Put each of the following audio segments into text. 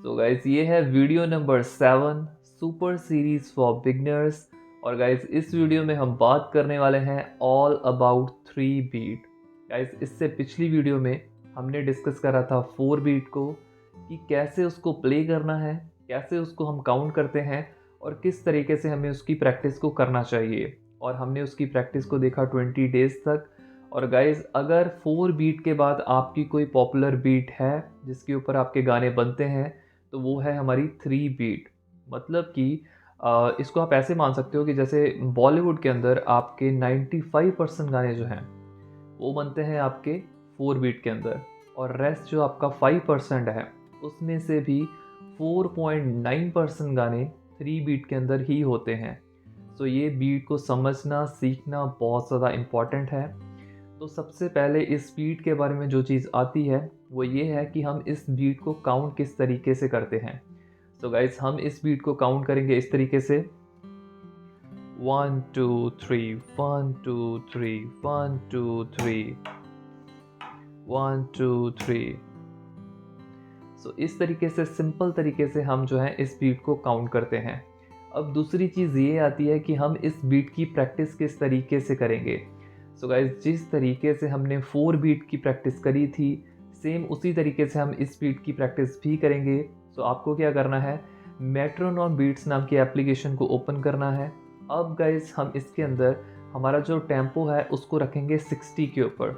तो गाइज ये है video number 7 super series for beginners. और गाइज इस वीडियो में हम बात करने वाले हैं ऑल अबाउट 3 बीट। गाइज इससे पिछली वीडियो में हमने डिस्कस करा था 4 बीट को, कि कैसे उसको प्ले करना है, कैसे उसको हम काउंट करते हैं और किस तरीके से हमें उसकी प्रैक्टिस को करना चाहिए। और हमने उसकी प्रैक्टिस को देखा 20 डेज तक। और गाइज अगर 4 बीट के बाद आपकी कोई पॉपुलर बीट है जिसके ऊपर आपके गाने बनते हैं, तो वो है हमारी 3 बीट। मतलब कि इसको आप ऐसे मान सकते हो कि जैसे बॉलीवुड के अंदर आपके 95% गाने जो हैं वो बनते हैं आपके 4 बीट के अंदर, और रेस्ट जो आपका 5% है उसमें से भी 4.9% गाने 3 बीट के अंदर ही होते हैं। तो ये बीट को समझना सीखना बहुत ज़्यादा इम्पॉर्टेंट है। तो सबसे पहले इस बीट के बारे में जो चीज़ आती है वो ये है कि हम इस बीट को काउंट किस तरीके से करते हैं। तो गाइस हम इस बीट को काउंट करेंगे इस तरीके से 1 2 3 1 2 3 1 2 3 1 2 3। सो इस तरीके से सिंपल तरीके से हम जो है इस बीट को काउंट करते हैं। अब दूसरी चीज़ ये आती है कि हम इस बीट की प्रैक्टिस किस तरीके से करेंगे। सो गाइज जिस तरीके से हमने 4 बीट की प्रैक्टिस करी थी, सेम उसी तरीके से हम इस बीट की प्रैक्टिस भी करेंगे। सो आपको क्या करना है, मेट्रोनॉम बीट्स नाम की एप्लीकेशन को ओपन करना है। अब गाइज हम इसके अंदर हमारा जो टेम्पो है उसको रखेंगे 60 के ऊपर।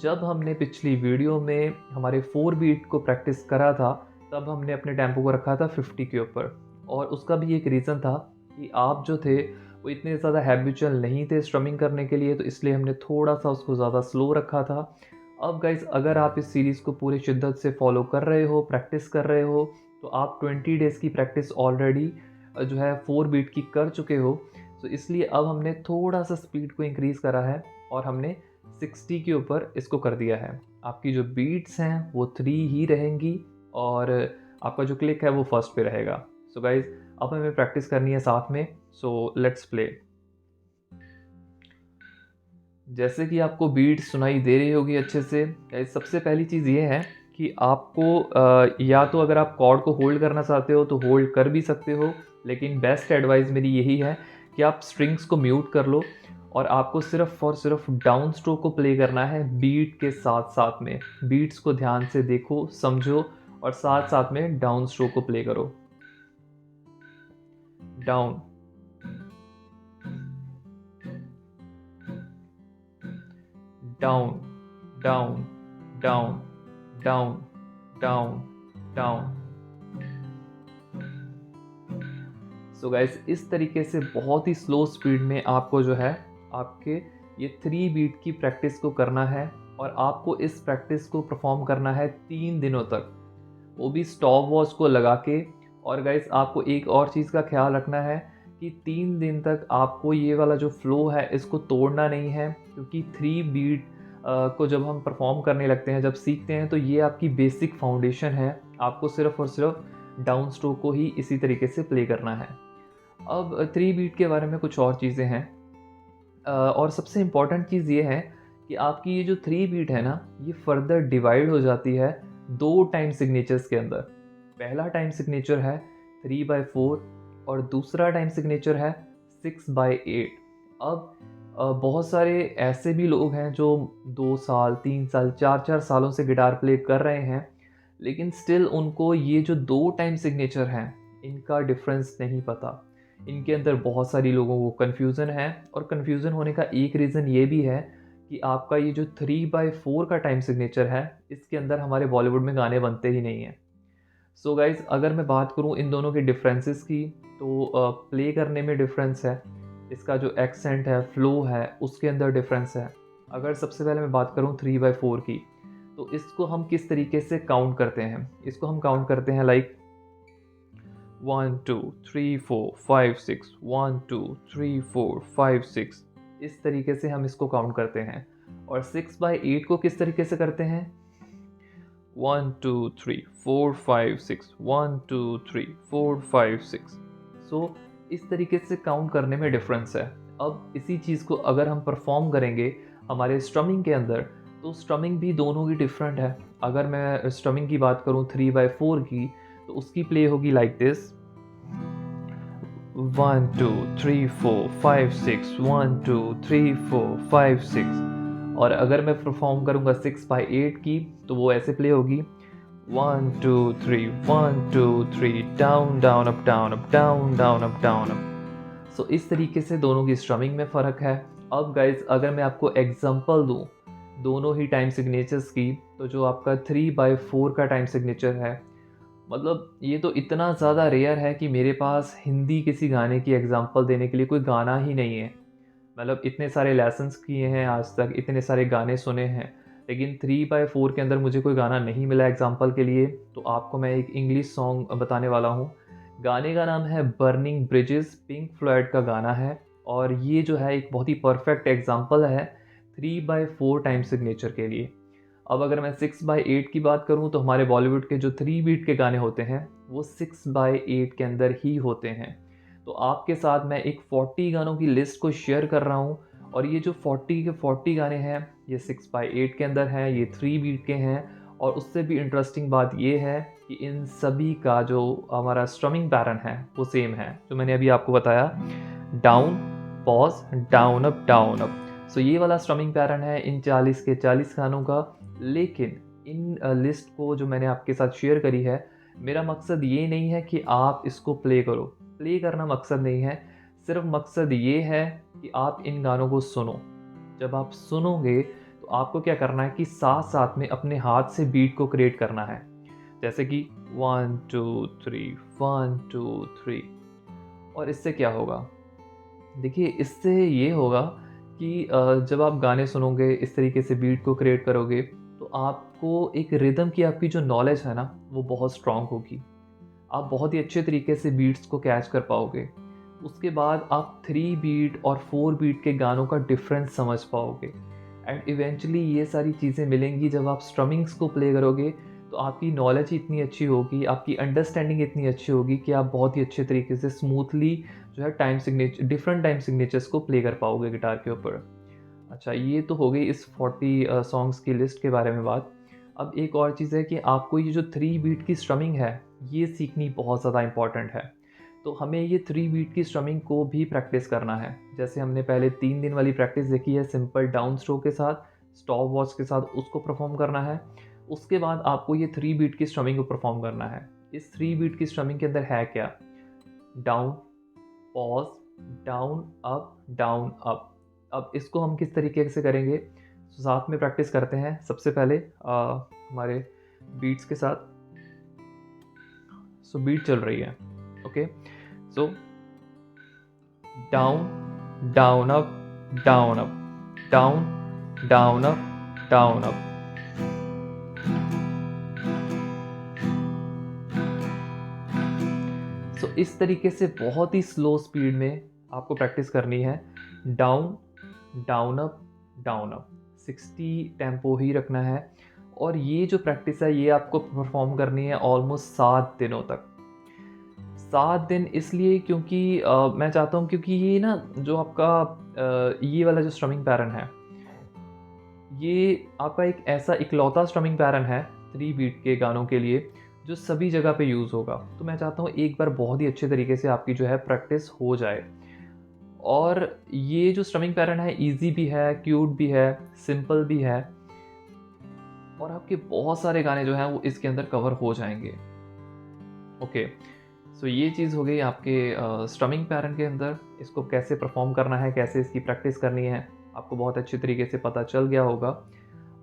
जब हमने पिछली वीडियो में हमारे 4 बीट को प्रैक्टिस करा था, तब हमने अपने टेम्पो को रखा था 50 के ऊपर। और उसका भी एक रीज़न था कि आप जो थे वो इतने ज़्यादा हैबिचुअल नहीं थे स्ट्रमिंग करने के लिए, तो इसलिए हमने थोड़ा सा उसको ज़्यादा स्लो रखा था। अब गाइज अगर आप इस सीरीज़ को पूरी शिद्दत से फॉलो कर रहे हो, प्रैक्टिस कर रहे हो, तो आप 20 डेज़ की प्रैक्टिस ऑलरेडी जो है 4 बीट की कर चुके हो। तो इसलिए अब हमने थोड़ा सा स्पीड को इंक्रीज़ करा है और हमने 60 के ऊपर इसको कर दिया है। आपकी जो बीट्स हैं वो 3 ही रहेंगी और आपका जो क्लिक है वो फर्स्ट पे रहेगा। सो गाइज अब हमें प्रैक्टिस करनी है साथ में। So let's play. जैसे कि आपको बीट सुनाई दे रही होगी अच्छे से, गाइज सबसे पहली चीज़ ये है कि आपको या तो अगर आप कॉर्ड को होल्ड करना चाहते हो तो होल्ड कर भी सकते हो, लेकिन बेस्ट एडवाइस मेरी यही है कि आप स्ट्रिंग्स को म्यूट कर लो और आपको सिर्फ और सिर्फ डाउन स्ट्रोक को प्ले करना है बीट के साथ साथ में। बीट्स को ध्यान से देखो, समझो और साथ साथ में डाउन स्ट्रोक को प्ले करो। Down down down down down down down. So guys इस तरीके से बहुत ही स्लो स्पीड में आपको जो है आपके ये 3 बीट की प्रैक्टिस को करना है। और आपको इस प्रैक्टिस को परफॉर्म करना है 3 दिनों तक, वो भी स्टॉप वॉच को लगा के। और गाइस आपको एक और चीज़ का ख्याल रखना है कि 3 दिन तक आपको ये वाला जो फ्लो है इसको तोड़ना नहीं है, क्योंकि 3 बीट को जब हम परफॉर्म करने लगते हैं, जब सीखते हैं, तो ये आपकी बेसिक फाउंडेशन है। आपको सिर्फ और सिर्फ डाउन स्ट्रोक को ही इसी तरीके से प्ले करना है। अब 3 बीट के बारे में कुछ और चीज़ें हैं। और सबसे इम्पॉर्टेंट चीज़ ये है कि आपकी ये जो 3 बीट है ना, ये फर्दर डिवाइड हो जाती है 2 टाइम सिग्नेचर्स के अंदर। पहला टाइम सिग्नेचर है 3/4 और दूसरा टाइम सिग्नेचर है 6/8। अब बहुत सारे ऐसे भी लोग हैं जो 2 साल 3 साल 4 सालों से गिटार प्ले कर रहे हैं, लेकिन स्टिल उनको ये जो 2 टाइम सिग्नेचर हैं इनका डिफरेंस नहीं पता। इनके अंदर बहुत सारी लोगों को कन्फ्यूज़न है, और कन्फ्यूज़न होने का एक रीज़न ये भी है कि आपका ये जो 3/4 का टाइम सिग्नेचर है, इसके अंदर हमारे बॉलीवुड में गाने बनते ही नहीं हैं। सो गाइज़ अगर मैं बात करूँ इन दोनों के डिफरेंसेस की, तो प्ले करने में डिफरेंस है, इसका जो एक्सेंट है, फ्लो है, उसके अंदर डिफरेंस है। अगर सबसे पहले मैं बात करूँ 3/4 की, तो इसको हम किस तरीके से काउंट करते हैं। इसको हम काउंट करते हैं लाइक 1 2 3 4 5 6 1 2 3 4 5 6। इस तरीके से हम इसको काउंट करते हैं। और 6/8 को किस तरीके से करते हैं, 1 2 3 4 5 6 1 2 3 4 5 6। सो इस तरीके से काउंट करने में डिफरेंस है। अब इसी चीज़ को अगर हम परफॉर्म करेंगे हमारे स्ट्रमिंग के अंदर, तो स्ट्रमिंग भी दोनों की डिफरेंट है। अगर मैं स्ट्रमिंग की बात करूँ 3/4 की, तो उसकी प्ले होगी लाइक दिस, 1 2 3 4 5 6, 1 2 3 4 5 6। और अगर मैं परफॉर्म करूँगा 6/8 की तो वो ऐसे प्ले होगी, 1 2 3 1 2 3, down down up down up down down up down up. So इस तरीके से दोनों की स्ट्रमिंग में फ़र्क है। अब गाइज अगर मैं आपको एग्जांपल दूँ दोनों ही टाइम सिग्नेचर्स की, तो जो आपका 3/4 का टाइम सिग्नेचर है, मतलब ये तो इतना ज़्यादा रेयर है कि मेरे पास हिंदी किसी गाने की एग्जांपल देने के लिए कोई गाना ही नहीं है। मतलब इतने सारे लेसन्स किए हैं आज तक, इतने सारे गाने सुने हैं, लेकिन 3/4 के अंदर मुझे कोई गाना नहीं मिला एग्जांपल के लिए। तो आपको मैं एक इंग्लिश सॉन्ग बताने वाला हूँ। गाने का नाम है बर्निंग ब्रिजेस, पिंक फ्लॉयड का गाना है, और ये जो है एक बहुत ही परफेक्ट एग्जांपल है 3/4 टाइम सिग्नेचर के लिए। अब अगर मैं 6/8 की बात करूँ तो हमारे बॉलीवुड के जो 3 बीट के गाने होते हैं वो 6/8 के अंदर ही होते हैं। तो आपके साथ मैं एक 40 गानों की लिस्ट को शेयर कर रहा हूँ, और ये जो 40 के 40 गाने हैं ये 6/8 के अंदर हैं, ये 3 बीट के हैं। और उससे भी इंटरेस्टिंग बात ये है कि इन सभी का जो हमारा स्ट्रमिंग पैटर्न है वो सेम है, जो मैंने अभी आपको बताया, डाउन पॉज डाउन अप। सो ये वाला स्ट्रमिंग पैटर्न है इन 40 के 40 गानों का। लेकिन इन लिस्ट को जो मैंने आपके साथ शेयर करी है, मेरा मकसद ये नहीं है कि आप इसको प्ले करो, प्ले करना मकसद नहीं है। सिर्फ मकसद ये है कि आप इन गानों को सुनो। जब आप सुनोगे तो आपको क्या करना है कि साथ साथ में अपने हाथ से बीट को क्रिएट करना है, जैसे कि 1 2 3 1 2 3। और इससे क्या होगा, देखिए इससे ये होगा कि जब आप गाने सुनोगे, इस तरीके से बीट को क्रिएट करोगे, तो आपको एक रिदम की आपकी जो नॉलेज है ना वो बहुत स्ट्रांग होगी। आप बहुत ही अच्छे तरीके से बीट्स को कैच कर पाओगे। उसके बाद आप 3 बीट और 4 बीट के गानों का डिफरेंस समझ पाओगे। एंड इवेंचुअली ये सारी चीज़ें मिलेंगी जब आप स्ट्रमिंग्स को प्ले करोगे, तो आपकी नॉलेज इतनी अच्छी होगी, आपकी अंडरस्टैंडिंग इतनी अच्छी होगी कि आप बहुत ही अच्छे तरीके से स्मूथली जो है डिफरेंट टाइम सिग्नेचर्स को प्ले कर पाओगे गिटार के ऊपर। अच्छा, ये तो हो गई इस 40 सॉन्ग्स की लिस्ट के बारे में बात। अब एक और चीज़ है कि आपको ये जो 3 बीट की स्ट्रमिंग है, ये सीखनी बहुत ज़्यादा इम्पॉर्टेंट है। तो हमें ये 3 बीट की स्ट्रमिंग को भी प्रैक्टिस करना है। जैसे हमने पहले 3 दिन वाली प्रैक्टिस देखी है सिंपल डाउन स्ट्रोक के साथ, स्टॉप वॉच के साथ, उसको परफॉर्म करना है। उसके बाद आपको ये 3 बीट की स्ट्रमिंग को परफॉर्म करना है। इस 3 बीट की स्ट्रमिंग के अंदर है क्या? Down, pause, down, up, down, up. अब इसको हम किस तरीके से करेंगे? साथ में प्रैक्टिस करते हैं। सबसे पहले हमारे बीट्स के साथ। सो बीट चल रही है, okay. So down, down up, down up, down, down up, down up. So इस तरीके से बहुत ही स्लो स्पीड में आपको प्रैक्टिस करनी है। Down, down up, down up, 60 tempo ही रखना है। और ये जो प्रैक्टिस है ये आपको परफॉर्म करनी है ऑलमोस्ट 7 दिनों तक। 7 दिन इसलिए क्योंकि मैं चाहता हूँ, क्योंकि ये ना जो आपका ये वाला जो स्ट्रमिंग पैटर्न है, ये आपका एक ऐसा इकलौता स्ट्रमिंग पैटर्न है 3 बीट के गानों के लिए जो सभी जगह पे यूज़ होगा। तो मैं चाहता हूँ एक बार बहुत ही अच्छे तरीके से आपकी जो है प्रैक्टिस हो जाए। और ये जो स्ट्रमिंग पैटर्न है ईज़ी भी है, क्यूट भी है, सिंपल भी है, और आपके बहुत सारे गाने जो हैं वो इसके अंदर कवर हो जाएंगे। ओके, सो ये चीज़ हो गई आपके स्ट्रमिंग पैटर्न के अंदर। इसको कैसे परफॉर्म करना है, कैसे इसकी प्रैक्टिस करनी है, आपको बहुत अच्छे तरीके से पता चल गया होगा।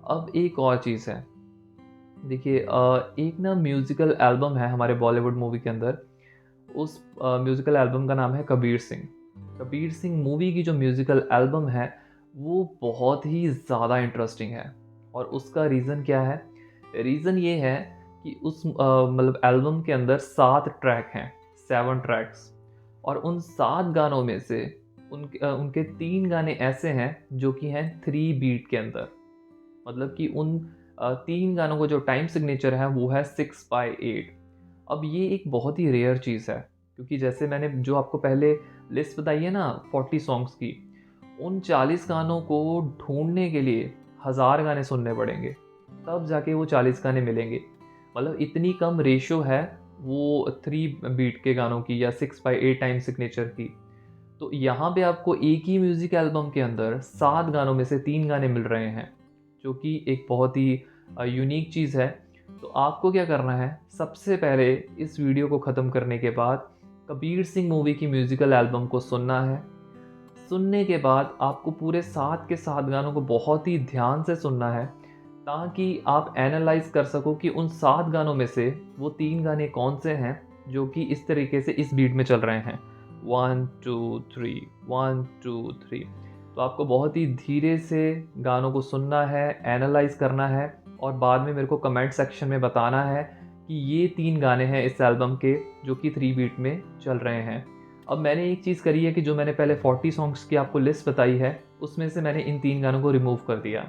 अब एक और चीज़ है, देखिए एक ना म्यूज़िकल एल्बम है हमारे बॉलीवुड मूवी के अंदर। उस म्यूज़िकल एल्बम का नाम है कबीर सिंह। कबीर सिंह मूवी की जो म्यूज़िकल एल्बम है वो बहुत ही ज़्यादा इंटरेस्टिंग है। और उसका रीज़न क्या है? रीज़न ये है कि उस मतलब एल्बम के अंदर 7 ट्रैक हैं, 7 ट्रैक्स। और उन 7 गानों में से उनके 3 गाने ऐसे हैं जो कि हैं 3 बीट के अंदर। मतलब कि उन 3 गानों का जो टाइम सिग्नेचर है वो है 6/8। अब ये एक बहुत ही रेयर चीज़ है, क्योंकि जैसे मैंने जो आपको पहले लिस्ट बताई है ना 40 सॉन्ग्स की, उन 40 गानों को ढूँढने के लिए 1000 गाने सुनने पड़ेंगे, तब जाके वो 40 गाने मिलेंगे। मतलब इतनी कम रेशियो है वो 3 बीट के गानों की या 6/8 टाइम सिग्नेचर की। तो यहाँ पे आपको एक ही म्यूज़िक एल्बम के अंदर 7 गानों में से 3 गाने मिल रहे हैं, जो कि एक बहुत ही यूनिक चीज़ है। तो आपको क्या करना है, सबसे पहले इस वीडियो को ख़त्म करने के बाद कबीर सिंह मूवी की म्यूज़िकल एल्बम को सुनना है। सुनने के बाद आपको पूरे 7 के 7 गानों को बहुत ही ध्यान से सुनना है, ताकि आप एनालाइज़ कर सको कि उन 7 गानों में से वो 3 गाने कौन से हैं, जो कि इस तरीके से इस बीट में चल रहे हैं, 1 2 3 1 2 3। तो आपको बहुत ही धीरे से गानों को सुनना है, एनालाइज़ करना है और बाद में मेरे को कमेंट सेक्शन में बताना है कि ये 3 गाने हैं इस एल्बम के, जो कि 3 बीट में चल रहे हैं। अब मैंने एक चीज़ करी है कि जो मैंने पहले 40 सॉन्ग्स की आपको लिस्ट बताई है, उसमें से मैंने इन 3 गानों को रिमूव कर दिया,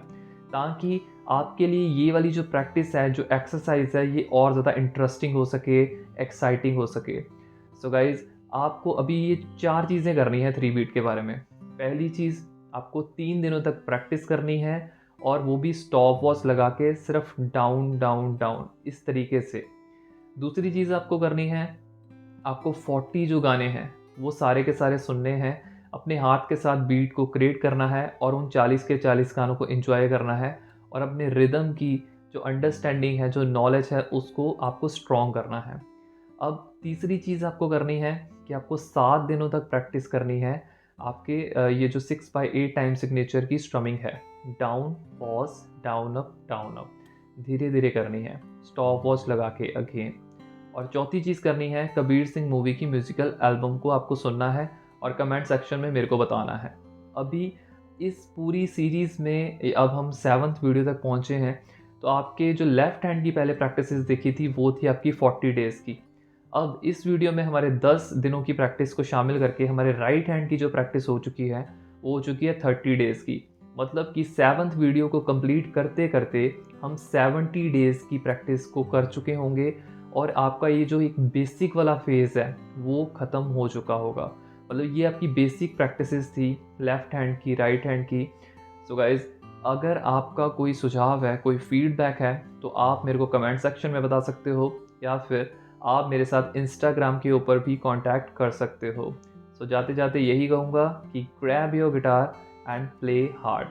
ताकि आपके लिए ये वाली जो प्रैक्टिस है, जो एक्सरसाइज़ है, ये और ज़्यादा इंटरेस्टिंग हो सके, एक्साइटिंग हो सके। सो गाइज़, आपको अभी ये 4 चीज़ें करनी है 3 बीट के बारे में। पहली चीज़, आपको 3 दिनों तक प्रैक्टिस करनी है, और वो भी स्टॉप वॉच लगा के सिर्फ डाउन, डाउन, डाउन इस तरीके से। दूसरी चीज़ आपको करनी है, आपको 40 जो गाने हैं वो सारे के सारे सुनने हैं, अपने हाथ के साथ बीट को क्रिएट करना है और उन 40 के 40 गानों को एंजॉय करना है, और अपने रिदम की जो अंडरस्टैंडिंग है, जो नॉलेज है, उसको आपको स्ट्रॉन्ग करना है। अब तीसरी चीज़ आपको करनी है कि आपको 7 दिनों तक प्रैक्टिस करनी है आपके ये जो 6/8 टाइम सिग्नेचर की स्ट्रमिंग है, डाउन पॉज डाउन अप, धीरे धीरे करनी है, स्टॉप वॉच लगा के अगेन। और चौथी चीज़ करनी है, कबीर सिंह मूवी की म्यूज़िकल एल्बम को आपको सुनना है और कमेंट सेक्शन में मेरे को बताना है। अभी इस पूरी सीरीज़ में अब हम 7th वीडियो तक पहुँचे हैं। तो आपके जो लेफ़्ट हैंड की पहले प्रैक्टिसेस देखी थी, वो थी आपकी 40 डेज़ की। अब इस वीडियो में हमारे 10 दिनों की प्रैक्टिस को शामिल करके हमारे राइट हैंड की जो प्रैक्टिस हो चुकी है, वो हो चुकी है 30 डेज़ की। मतलब कि 7th वीडियो को कंप्लीट करते करते हम 70 डेज़ की प्रैक्टिस को कर चुके होंगे, और आपका ये जो एक बेसिक वाला फेज़ है वो ख़त्म हो चुका होगा। मतलब ये आपकी बेसिक प्रैक्टिसेस थी लेफ़्ट हैंड की, राइट हैंड की। सो गाइज़, अगर आपका कोई सुझाव है, कोई फीडबैक है, तो आप मेरे को कमेंट सेक्शन में बता सकते हो, या फिर आप मेरे साथ इंस्टाग्राम के ऊपर भी कांटेक्ट कर सकते हो। सो जाते जाते यही कहूँगा कि grab your guitar and play hard.